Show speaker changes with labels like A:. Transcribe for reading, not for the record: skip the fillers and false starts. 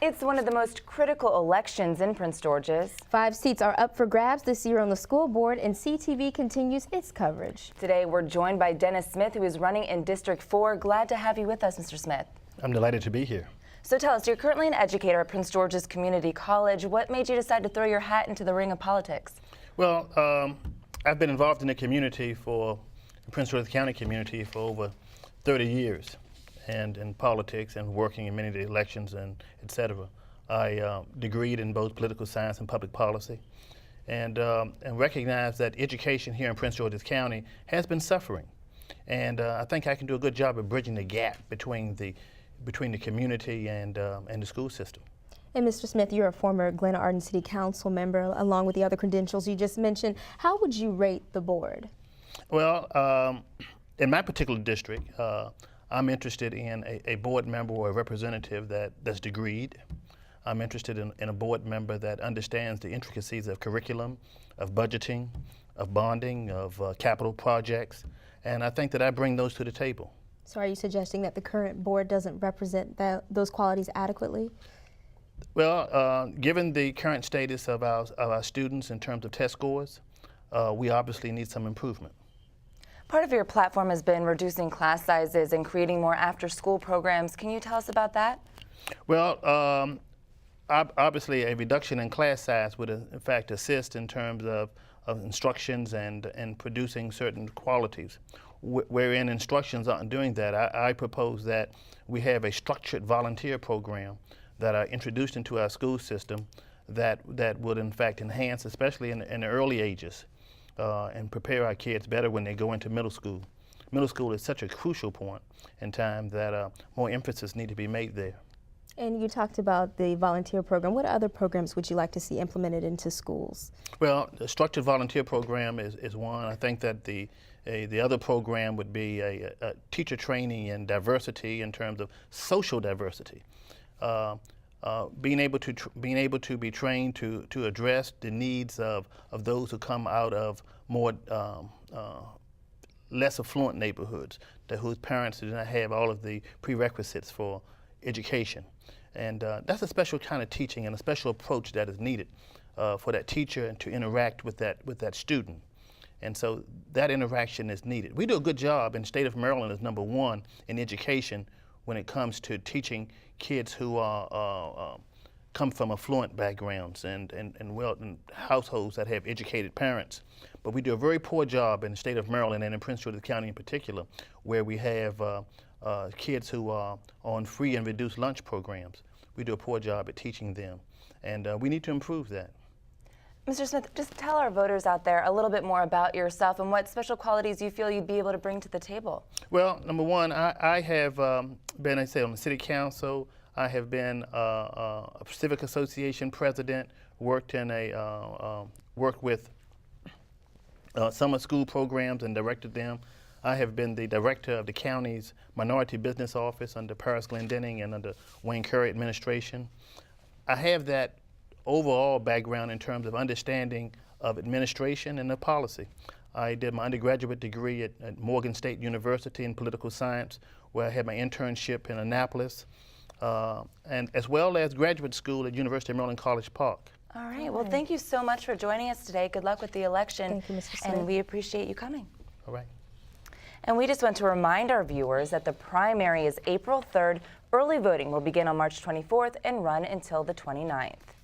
A: It's one of the most critical elections in Prince George's.
B: 5 seats are up for grabs this year on the school board, and CTV continues its coverage.
A: Today, we're joined by Dennis Smith, who is running in District 4. Glad to have you with us, Mr. Smith.
C: I'm delighted to be here.
A: So tell us, you're currently an educator at Prince George's Community College. What made you decide to throw your hat into the ring of politics?
C: Well, I've been involved in the community the Prince George's County community for over 30 years. And in politics and working in many of the elections and et cetera. I degreed in both political science and public policy and recognize that education here in Prince George's County has been suffering. And I think I can do a good job of bridging the gap between the community and the school system.
B: And Mr. Smith, you're a former Glen-Arden City Council member, along with the other credentials you just mentioned. How would you rate the board? Well,
C: in my particular district, I'm interested in a board member or a representative that's degreed. I'm interested in a board member that understands the intricacies of curriculum, of budgeting, of bonding, of capital projects, and I think that I bring those to the table.
B: So are you suggesting that the current board doesn't represent those qualities adequately?
C: Well, given the current status of our students in terms of test scores, we obviously need some improvement.
A: Part of your platform has been reducing class sizes and creating more after-school programs. Can you tell us about that?
C: Well, obviously a reduction in class size would in fact assist in terms of instructions and producing certain qualities. Wherein instructions aren't doing that, I propose that we have a structured volunteer program that are introduced into our school system that would in fact enhance, especially in the early ages, and prepare our kids better when they go into middle school. Middle school is such a crucial point in time that more emphasis needs to be made there.
B: And you talked about the volunteer program. What other programs would you like to see implemented into schools?
C: Well, the structured volunteer program is one. I think that the other program would be a teacher training and diversity in terms of social diversity. Being able to be trained to address the needs of those who come out of more less affluent neighborhoods, whose parents do not have all of the prerequisites for education. And that's a special kind of teaching and a special approach that is needed for that teacher to interact with that student. And so that interaction is needed. We do a good job in the state of Maryland as #1 in education when it comes to teaching kids who come from affluent backgrounds and households that have educated parents. But we do a very poor job in the state of Maryland and in Prince George's County in particular, where we have kids who are on free and reduced lunch programs. We do a poor job at teaching them, and we need to improve that.
A: Mr. Smith, just tell our voters out there a little bit more about yourself and what special qualities you feel you'd be able to bring to the table.
C: Well, #1, I have been, I say, on the city council. I have been a civic association president, worked with summer school programs and directed them. I have been the director of the county's minority business office under Paris Glendening and under Wayne Curry administration. I have that overall background in terms of understanding of administration and of policy. I did my undergraduate degree at Morgan State University in political science, where I had my internship in Annapolis, and as well as graduate school at University of Maryland College Park.
A: All right, well, thank you so much for joining us today. Good luck with the election.
B: Thank you, Mr. Smith.
A: And we appreciate you coming.
C: All right.
A: And we just want to remind our viewers that the primary is April 3rd. Early voting will begin on March 24th and run until the 29th.